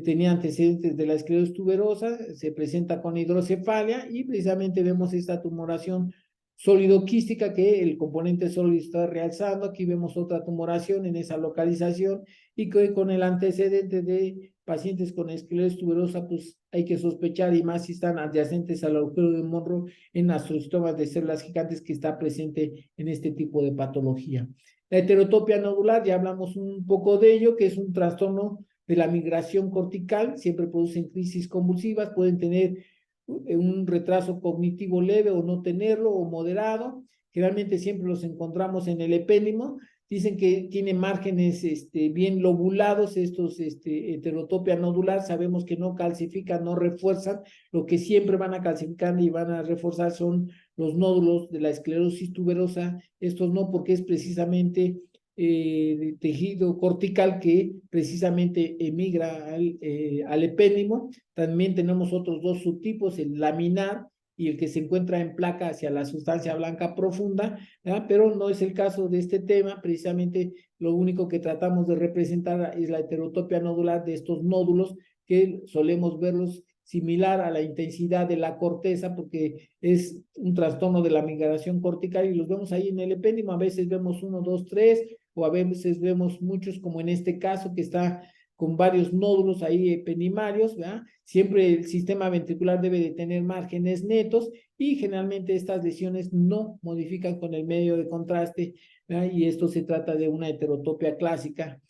Tenía antecedentes de la esclerosis tuberosa, se presenta con hidrocefalia, y precisamente vemos esta tumoración sólido-quística, que el componente sólido está realzando. Aquí vemos otra tumoración en esa localización, y que con el antecedente de pacientes con esclerosis tuberosa, pues hay que sospechar, y más si están adyacentes al agujero de Monro, en astrocitomas de células gigantes, que está presente en este tipo de patología. La heterotopia nodular, ya hablamos un poco de ello, que es un trastorno de la migración cortical, siempre producen crisis convulsivas, pueden tener un retraso cognitivo leve o no tenerlo, o moderado. Generalmente siempre los encontramos en el epéndimo. Dicen que tiene márgenes bien lobulados, estos heterotopia nodular. Sabemos que no calcifican, no refuerzan. Lo que siempre van a calcificar y van a reforzar son los nódulos de la esclerosis tuberosa. Estos no, porque es precisamente tejido cortical que precisamente emigra al epéndimo. También tenemos otros dos subtipos, el laminar y el que se encuentra en placa hacia la sustancia blanca profunda, ¿verdad? Pero no es el caso de este tema. Precisamente lo único que tratamos de representar es la heterotopia nodular de estos nódulos, que solemos verlos similar a la intensidad de la corteza, porque es un trastorno de la migración cortical, y los vemos ahí en el epéndimo. A veces vemos 1, 2, 3, o a veces vemos muchos, como en este caso, que está con varios nódulos ahí ependimarios, ¿verdad? Siempre el sistema ventricular debe de tener márgenes netos, y generalmente estas lesiones no modifican con el medio de contraste, ¿verdad? Y esto se trata de una heterotopia clásica.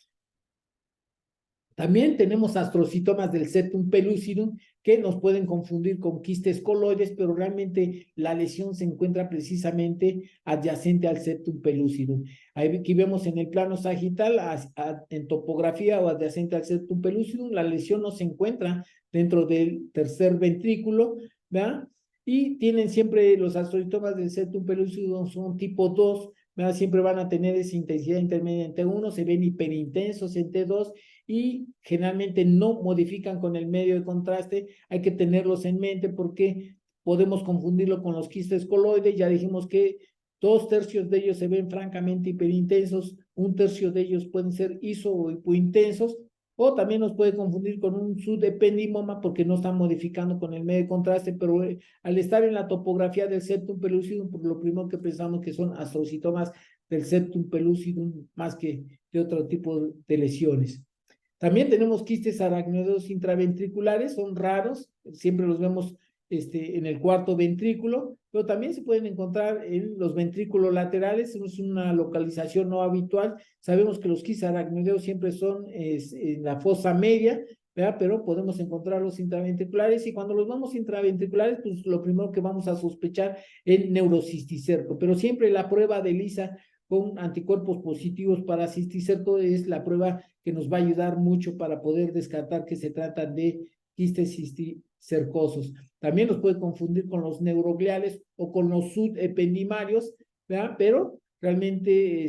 También tenemos astrocitomas del septum pellucidum que nos pueden confundir con quistes coloides, pero realmente la lesión se encuentra precisamente adyacente al septum pellucidum. Aquí vemos en el plano sagital, en topografía o adyacente al septum pellucidum, la lesión no se encuentra dentro del tercer ventrículo, ¿verdad? Y tienen siempre los astrocitomas del septum pellucidum, son tipo 2, ¿verdad? Siempre van a tener esa intensidad intermedia en T1, se ven hiperintensos en T2 y generalmente no modifican con el medio de contraste. Hay que tenerlos en mente porque podemos confundirlo con los quistes coloides. Ya dijimos que 2/3 de ellos se ven francamente hiperintensos, 1/3 de ellos pueden ser iso o hipointensos, o también nos puede confundir con un subependimoma porque no están modificando con el medio de contraste, pero al estar en la topografía del septum pellucidum, por lo primero que pensamos que son astrocitomas del septum pellucidum más que de otro tipo de lesiones. También tenemos quistes aracnoideos intraventriculares, son raros, siempre los vemos en el cuarto ventrículo, pero también se pueden encontrar en los ventrículos laterales, es una localización no habitual. Sabemos que los quistes aracnoideos siempre son en la fosa media, ¿verdad? Pero podemos encontrarlos intraventriculares y cuando los vemos intraventriculares, pues lo primero que vamos a sospechar es neurocisticerco, pero siempre la prueba de ELISA con anticuerpos positivos para cisticerco es la prueba que nos va a ayudar mucho para poder descartar que se trata de quistes cisticercosos. También nos puede confundir con los neurogliales o con los subependimarios, ¿verdad? Pero realmente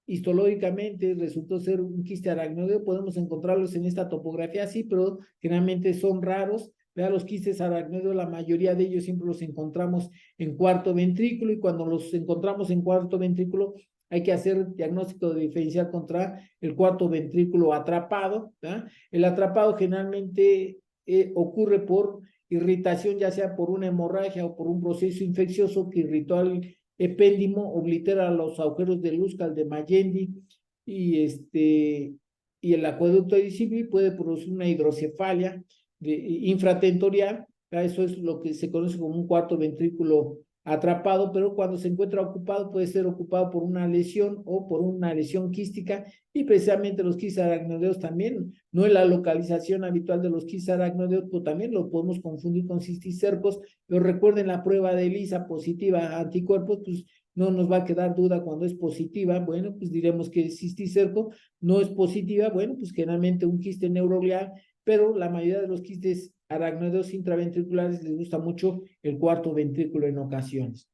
histológicamente resultó ser un quiste aracnoideo, podemos encontrarlos en esta topografía, sí, pero generalmente son raros. Vea, los quistes aracnoideos, la mayoría de ellos siempre los encontramos en cuarto ventrículo y cuando los encontramos en cuarto ventrículo hay que hacer diagnóstico de diferencial contra el cuarto ventrículo atrapado, ¿verdad? El atrapado generalmente ocurre por irritación, ya sea por una hemorragia o por un proceso infeccioso que irritó al epéndimo, oblitera los agujeros de Luzcal de Magendie y el acueducto de puede producir una hidrocefalia infratentorial. Eso es lo que se conoce como un cuarto ventrículo atrapado, pero cuando se encuentra ocupado puede ser ocupado por una lesión o por una lesión quística y precisamente los quistes aracnoideos también, no es la localización habitual de los quistes aracnoideos, pero también lo podemos confundir con cisticercos, pero recuerden la prueba de ELISA positiva a anticuerpos, pues no nos va a quedar duda cuando es positiva, bueno, pues diremos que es cisticerco, no es positiva, bueno, pues generalmente un quiste neuroglial, pero la mayoría de los quistes aracnoideos intraventriculares les gusta mucho el cuarto ventrículo en ocasiones.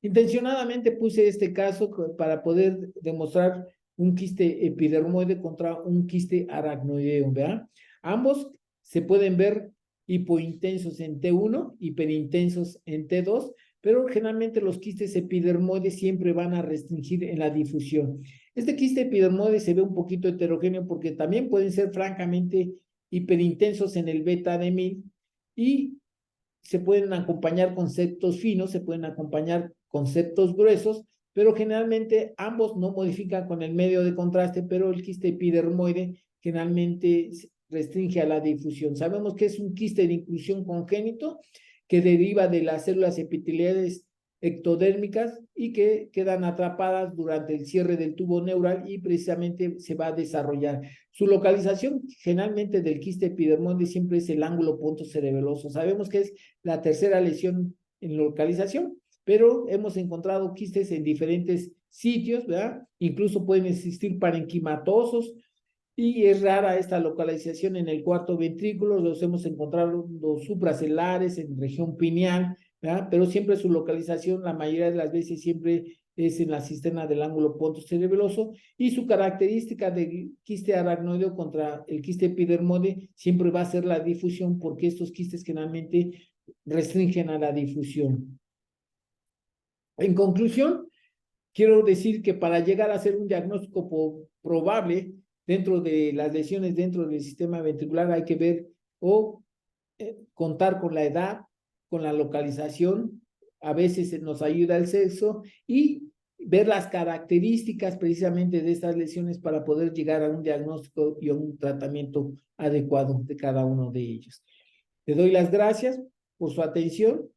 Intencionadamente puse este caso para poder demostrar un quiste epidermoide contra un quiste aracnoideo, ¿verdad? Ambos se pueden ver hipointensos en T1, hiperintensos en T2, pero generalmente los quistes epidermoides siempre van a restringir en la difusión. Este quiste epidermoide se ve un poquito heterogéneo porque también pueden ser francamente hiperintensos en el beta de 1000 y se pueden acompañar con septos finos, se pueden acompañar con septos gruesos, pero generalmente ambos no modifican con el medio de contraste, pero el quiste epidermoide generalmente restringe a la difusión. Sabemos que es un quiste de inclusión congénito que deriva de las células epiteliales ectodérmicas y que quedan atrapadas durante el cierre del tubo neural y precisamente se va a desarrollar. Su localización generalmente del quiste epidermoide siempre es el ángulo pontocerebeloso. Sabemos que es la tercera lesión en localización, pero hemos encontrado quistes en diferentes sitios, ¿verdad? Incluso pueden existir parenquimatosos y es rara esta localización en el cuarto ventrículo, los hemos encontrado los supracelares en región pineal, ¿verdad? Pero siempre su localización, la mayoría de las veces siempre es en la cisterna del ángulo pontocerebeloso y su característica de quiste aracnoideo contra el quiste epidermoide siempre va a ser la difusión porque estos quistes generalmente restringen a la difusión. En conclusión, quiero decir que para llegar a hacer un diagnóstico probable dentro de las lesiones dentro del sistema ventricular hay que ver o contar con la edad, con la localización, a veces nos ayuda el sexo y ver las características precisamente de estas lesiones para poder llegar a un diagnóstico y a un tratamiento adecuado de cada uno de ellos. Te doy las gracias por su atención